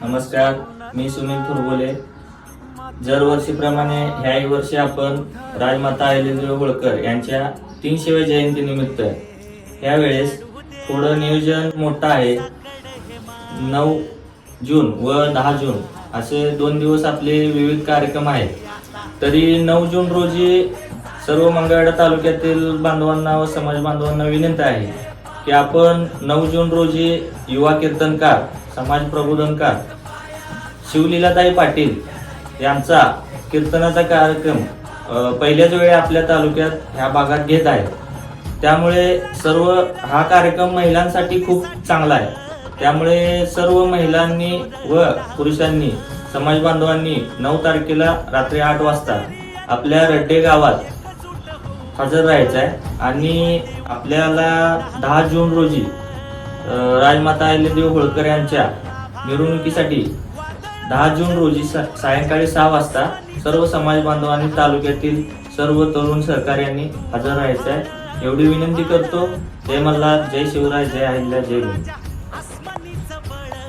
नमस्कार, मी सुनील थुरबोले. दरवर्षीप्रमाणे ह्याही वर्षी आपण राजमाता अहिल्यादेवी होळकर यांच्या 300व्या जयंतीनिमित्त यावेळेस थोडं नियोजन मोठं आहे. 9 जून व 10 जून असे 2 दिवस आपले विविध कार्यक्रम आहेत. तरी 9 जून रोजी सर्व मंगळवेढा तालुक्यातील बांधवांना व समाज बांधवांना विनंती आहे की आपण 9 जून रोजी युवा कीर्तनकार, समाज प्रबोधनकार शिवलीलाताई पाटील यांचा कीर्तनाचा कार्यक्रम पहिल्याच वेळी आपल्या तालुक्यात ह्या भागात घेत आहे. त्यामुळे सर्व हा कार्यक्रम महिलांसाठी खूप चांगला आहे. त्यामुळे सर्व महिलांनी व पुरुषांनी, समाज बांधवांनी 9 तारखेला रात्री 8 वाजता आपल्या रड्डे गावात हजर राहायचं आहे. आणि आपल्याला 10 जून रोजी राजमाता अहिल्यादेवी होळकर यांच्या मिरवणुकीसाठी 10 जून रोजी सायंकाळी 6 वाजता सर्व समाज बांधवांनी, तालुक्यातील सर्व तरुण सहकार्यांनी हजर राहायचं आहे. एवढी विनंती करतो. जय मल्हार, जय शिवराय, जय अहिल्या, जय भीम.